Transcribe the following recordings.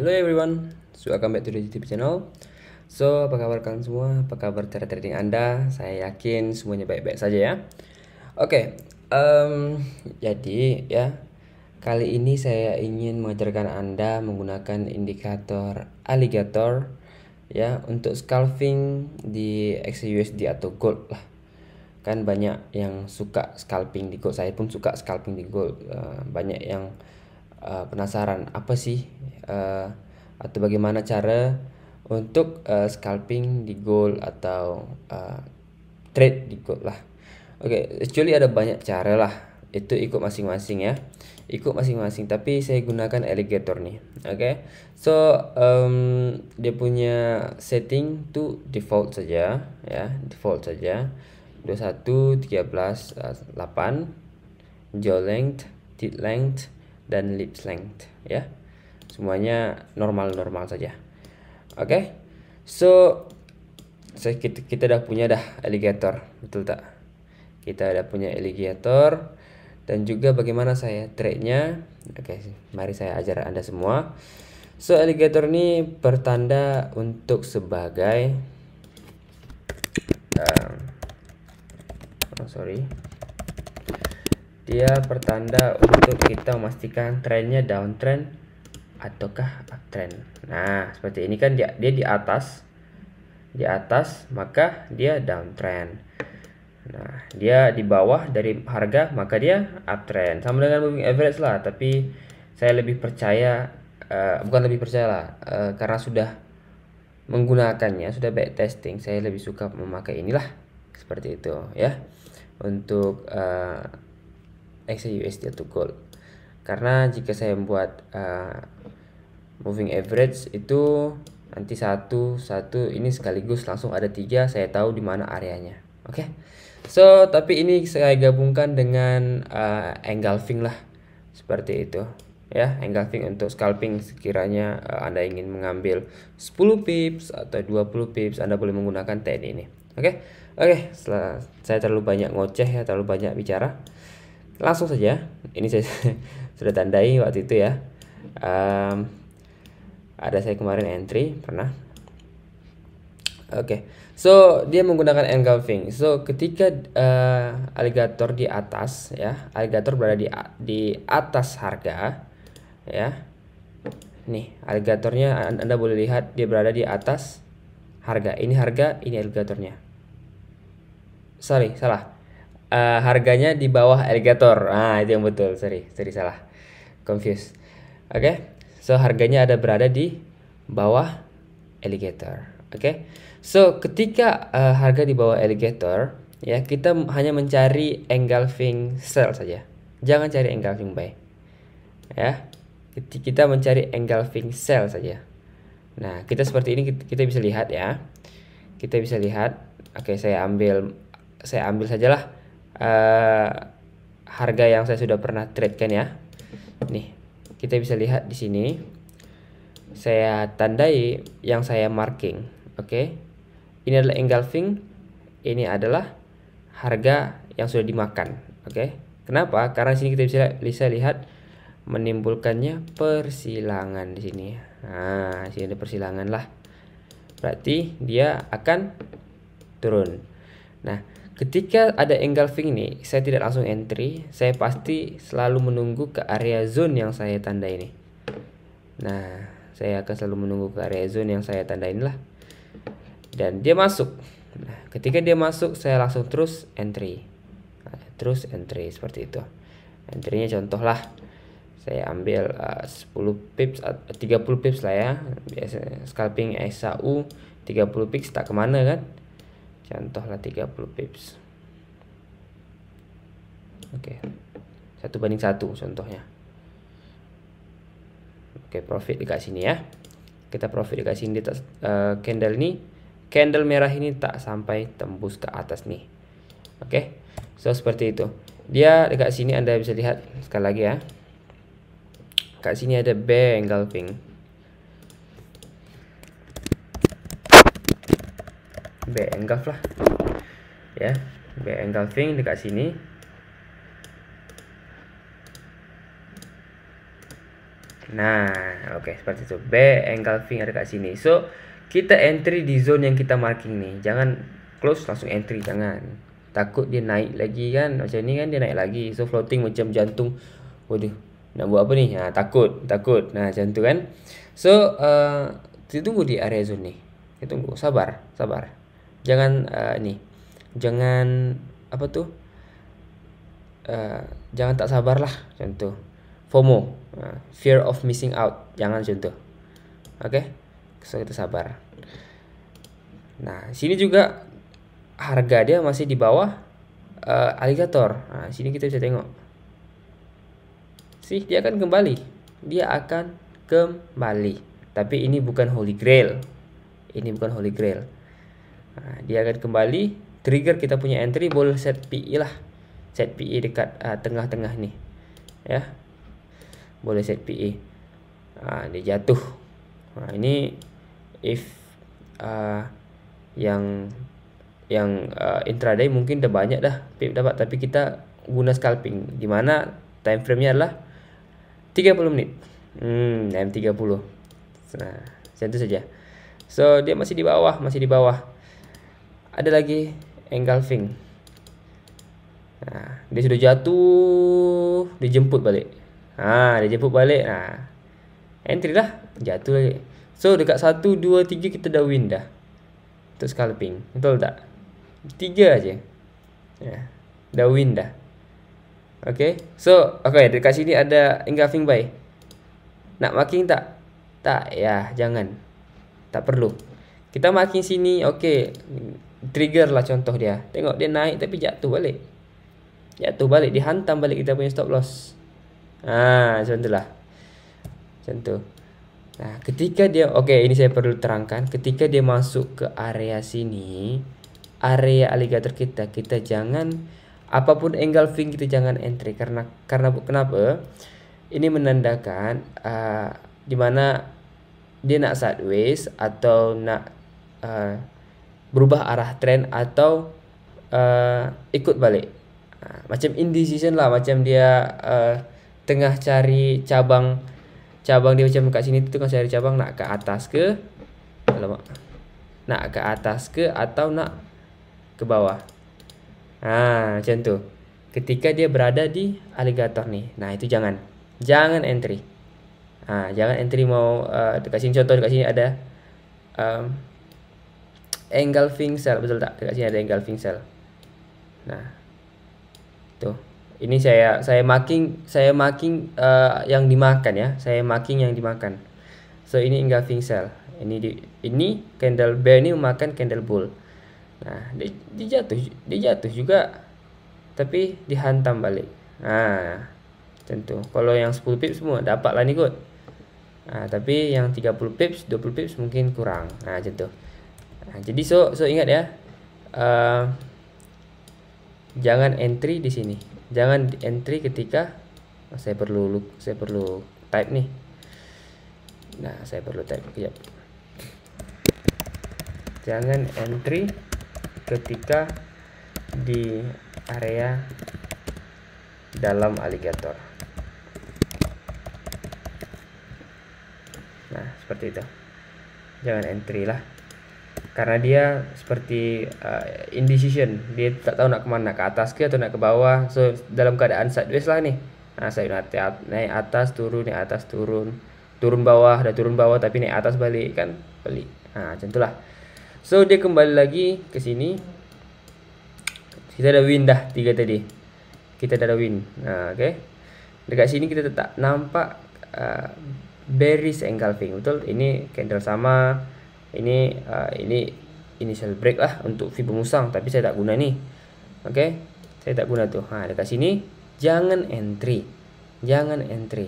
Hello everyone, so welcome back to the YouTube channel. So, apa kabar kalian semua? Apa kabar cara trading Anda? Saya yakin semuanya baik-baik saja ya. Oke, jadi ya, kali ini saya ingin mengajarkan Anda menggunakan indikator alligator ya untuk scalping di XAUSD atau gold lah. Kan banyak yang suka scalping di gold, saya pun suka scalping di gold. Banyak yang penasaran apa sih atau bagaimana cara untuk scalping di gold atau trade di gold lah. Oke, actually ada banyak cara lah. Itu ikut masing-masing ya. Ikut masing-masing, tapi saya gunakan alligator nih. Oke. So, dia punya setting tuh default saja ya, default saja. 21 13 8 jaw length, teeth length, dan lips length ya. Semuanya normal-normal saja. Oke. So, kita udah punya alligator, betul tak? Kita udah punya alligator dan juga bagaimana saya trade-nya. Oke, mari saya ajar Anda semua. So, alligator ini bertanda untuk sebagai dia pertanda untuk kita memastikan trennya downtrend ataukah uptrend. Nah, seperti ini kan dia di atas maka dia downtrend. Nah, dia di bawah dari harga maka dia uptrend. Sama dengan moving average lah, tapi saya lebih percaya bukan lebih percaya lah, karena sudah menggunakannya, sudah back testing, saya lebih suka memakai inilah seperti itu ya untuk XAUSD atau gold. Karena jika saya membuat moving average itu nanti satu ini sekaligus langsung ada 3, saya tahu di mana areanya. Oke. So, tapi ini saya gabungkan dengan engulfing lah. Seperti itu. Ya, engulfing untuk scalping sekiranya Anda ingin mengambil 10 pips atau 20 pips, Anda boleh menggunakan teknik ini. Oke. Oke, setelah saya terlalu banyak ngoceh ya, terlalu banyak bicara. Langsung saja. Ini saya sudah tandai waktu itu ya. Ada saya kemarin entry pernah. Oke. So, dia menggunakan engulfing. So, ketika alligator di atas ya, alligator berada di atas harga ya. Nih, alligatornya Anda boleh lihat dia berada di atas harga. Ini harga, ini alligatornya. Sorry, salah. Harganya di bawah alligator. Ah, itu yang betul. Sorry salah. Confused. Oke. So, harganya ada berada di bawah alligator. Oke. So, ketika harga di bawah alligator, ya, kita hanya mencari engulfing sell saja. Jangan cari engulfing buy. Ya. Kita mencari engulfing sell saja. Nah, kita seperti ini kita bisa lihat ya. Kita bisa lihat. Oke, saya ambil sajalah harga yang saya sudah pernah trade kan ya. Nih, kita bisa lihat di sini. Saya tandai yang saya marking. Oke. Ini adalah engulfing. Ini adalah harga yang sudah dimakan. Oke. Kenapa? Karena di sini kita bisa lihat menimbulkannya persilangan di sini. Nah, sini ada persilangan lah. Berarti dia akan turun. Nah, ketika ada engulfing ini, saya tidak langsung entry, saya pasti selalu menunggu ke area zone yang saya tanda ini. Nah, saya akan selalu menunggu ke area zone yang saya tanda inilah. Dan dia masuk. Nah, ketika dia masuk, saya langsung terus entry. Nah, terus entry seperti itu. Entry-nya contoh lah. Saya ambil 10 pips, 30 pips lah ya. Biasa scalping XAU 30 pips tak kemana kan. Contohlah 30 pips. Oke. 1:1 contohnya. Oke, profit dekat sini ya. Kita profit dekat sini di candle ini. Candle merah ini tak sampai tembus ke atas nih. Oke. So, seperti itu. Dia dekat sini Anda bisa lihat sekali lagi ya. Kat sini ada bear engulfing. Bear engulf lah. Ya, bear engulfing dekat sini. Nah, oke, seperti itu. B engulfing ada kat sini. So, kita entry di zone yang kita marking nih. Jangan close langsung entry, jangan. Takut dia naik lagi kan. Macam ni kan dia naik lagi. So, floating macam jantung. Waduh, nak buat apa ni? Takut. Nah, macam tu kan. So, kita tunggu di area zone ni. Kita tunggu, sabar. Jangan ni. Jangan apa tu? Jangan tak sabar lah, macam tu. FOMO, fear of missing out, jangan macam tu. Okay, so kita sabar. Nah, sini juga harga dia masih di bawah alligator. Nah, sini kita bisa tengok. Dia akan kembali. Tapi ini bukan holy grail. Nah, dia akan kembali. Trigger kita punya entry, boleh set PE lah. Set PE dekat tengah-tengah ni. Ya. Boleh set PE. Dia jatuh. Ini if yang intraday mungkin dah banyak dah pip dapat, tapi kita guna scalping di mana time frame-nya adalah 30 menit. Time 30. Nah, macam tu saja. So dia masih di bawah. Ada lagi engulfing. Dia sudah jatuh, dijemput balik. Entry lah, jatuh lagi. So dekat 1 2 3 kita dah win dah. Untuk scalping, betul tak? 3 aja. Dah win dah. Okay. So, dekat sini ada engulfing buy. Nak marking tak? Tak, ya, jangan. Tak perlu. Kita marking sini, trigger lah contoh dia. Tengok dia naik tapi jatuh balik, dihantam balik kita punya stop loss. Macam tu lah. Macam tu. Nah, ketika dia, ini saya perlu terangkan. Ketika dia masuk ke area sini, area alligator kita jangan, apapun engulfing kita jangan entry. Karena kenapa? Ini menandakan di mana dia nak sideways atau nak berubah arah trend atau ikut balik. Macam indecision lah, macam dia tengah cari cabang dia macam kat sini tu tengah cari cabang, nak ke atas ke, nak ke atas ke atau nak ke bawah. Macam tu. Ketika dia berada di alligator ni, nah itu jangan entry. Jangan entry. Mau dekat sini, contoh dekat sini ada engulfing sell, betul tak? Dekat sini ada engulfing sell. Nah, tuh. Ini saya marking yang dimakan ya. Saya marking yang dimakan. So ini engulfing sell. Ini candle bear ni memakan candle bull. Nah, dia jatuh juga. Tapi dihantam balik. Macam tu. Kalau yang 10 pips semua dapat lah ni kot. Tapi yang 30 pips, 20 pips mungkin kurang. Macam tu. Jadi so ingat ya. Jangan entry di sini. Jangan entry ketika saya perlu type nih. Nah, saya perlu type kejap. Jangan entry ketika di area dalam alligator. Nah, seperti itu. Jangan entry lah. Karena dia seperti indecision. Dia tak tahu nak kemana, nak ke atas ke atau nak ke bawah. So dalam keadaan sideways lah nih. Saya naik atas turun, naik atas turun, turun bawah, dah turun bawah tapi naik atas balik kan, pelik. Macam itulah. So dia kembali lagi ke sini. Kita dah win dah 3 tadi. Kita dah win. Okay. Dekat sini kita tak nampak bearish engulfing, betul? Ini candle sama. Ini initial break lah untuk fib musang, tapi saya tak guna ni. Saya tak guna tu. Dekat sini jangan entry. Jangan entry.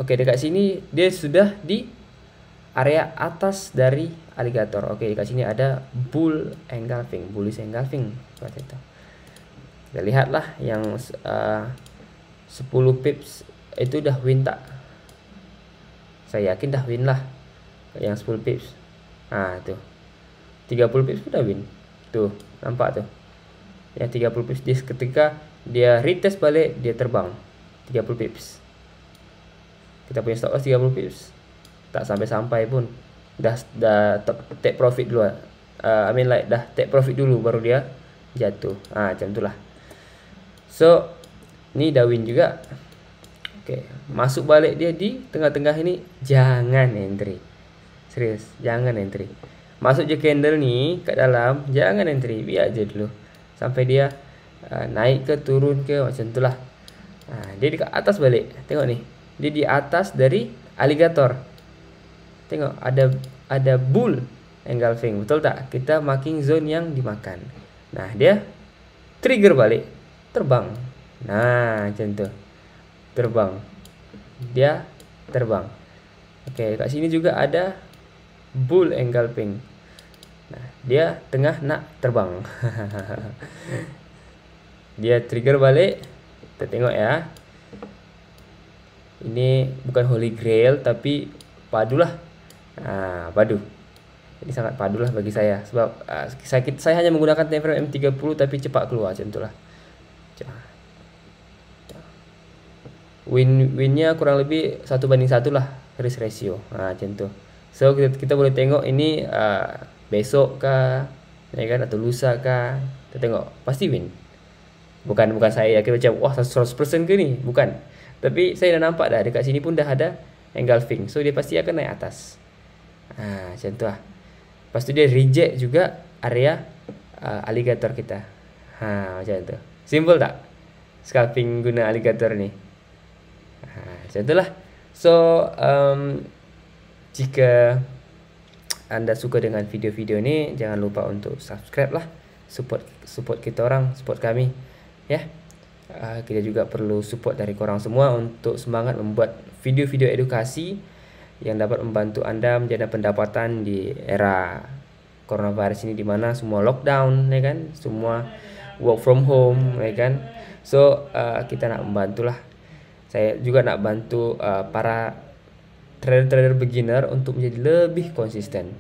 Dekat sini dia sudah di area atas dari alligator. Dekat sini ada bullish engulfing seperti itu. Kita lihatlah yang 10 pips itu dah win tak? Saya yakin dah win lah. Yang 10 pips. Tuh. 30 pips sudah win. Tuh, nampak tuh. Yang 30 pips dia ketika dia retest balik, dia terbang 30 pips. Kita punya stop loss 30 pips, tak sampai-sampai pun dah take profit dulu. I mean like dah take profit dulu baru dia jatuh. Macam itulah. So ni dah win juga. Oke, masuk balik dia di tengah-tengah ini, jangan entry. Serius, jangan entry. Masuk je candle nih kat dalam, jangan entry, biar aja dulu sampai dia naik ke turun ke macam itulah. Dia dekat atas balik. Tengok nih, dia di atas dari alligator. Tengok ada bull engulfing, betul tak? Kita marking zone yang dimakan. Nah, dia trigger balik, terbang. Nah, macam tu. Terbang. Dia terbang. Oke, kat sini juga ada bull engulfing. Nah, dia tengah nak terbang. Dia trigger balik. Kita tengok ya. Ini bukan holy grail tapi padulah. Padu. Ini sangat padulah bagi saya sebab saya hanya menggunakan time frame M30 tapi cepat keluar macam itulah. Winnya kurang lebih 1:1 lah risk ratio. Macam tu. So kita boleh tengok ini besok kah, ya kan, atau lusa kah. Kita tengok pasti win. Bukan saya yakin macam wah 100% ke ni, bukan. Tapi saya dah nampak dah dekat sini pun dah ada engulfing. So dia pasti akan naik atas. Macam tu lah. Lepas tu dia reject juga area alligator kita. Macam tu. Simple tak? Scalping guna alligator ni. Macam itulah. So jika anda suka dengan video-video ni, jangan lupa untuk subscribe lah. Support kita orang, support kami ya. Kita juga perlu support dari korang semua untuk semangat membuat video-video edukasi yang dapat membantu anda menjadi pendapatan di era coronavirus ini, di mana semua lockdown, ya kan, semua work from home, ya kan. So kita nak membantulah. Saya juga nak bantu para trader beginner untuk menjadi lebih konsisten.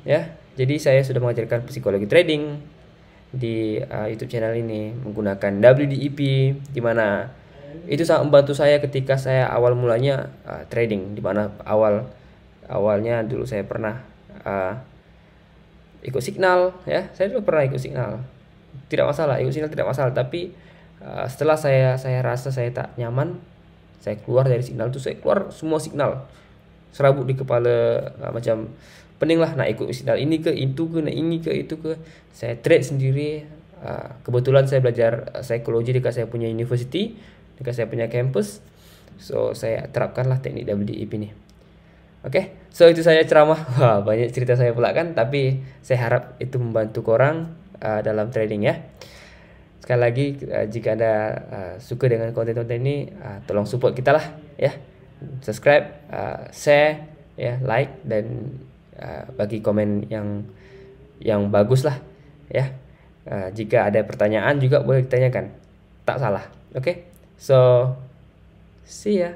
Ya, jadi saya sudah mengajarkan psikologi trading di YouTube channel ini menggunakan WDEP, di mana itu sangat membantu saya ketika saya awal mulanya trading, di mana awalnya dulu saya pernah ikut signal ya. Saya dulu pernah ikut signal. Tidak masalah, ikut signal tidak masalah, tapi setelah saya rasa saya tak nyaman, saya keluar dari signal itu. Saya keluar semua signal, serabut di kepala, macam pening lah nak ikut signal ini ke itu ke, nak ini ke itu ke. Saya trade sendiri. Kebetulan saya belajar psikologi dekat saya punya university, dekat saya punya campus. So saya terapkanlah teknik WDEP ni. Okay, so itu saya ceramah. Banyak cerita saya pula kan, tapi saya harap itu membantu korang dalam trading ya. Sekali lagi, jika anda suka dengan konten-konten ini, tolong support kita lah ya. Subscribe, share, ya, like, dan bagi komen yang bagus lah ya. Jika ada pertanyaan juga boleh ditanyakan, tak salah. Okay, so see ya.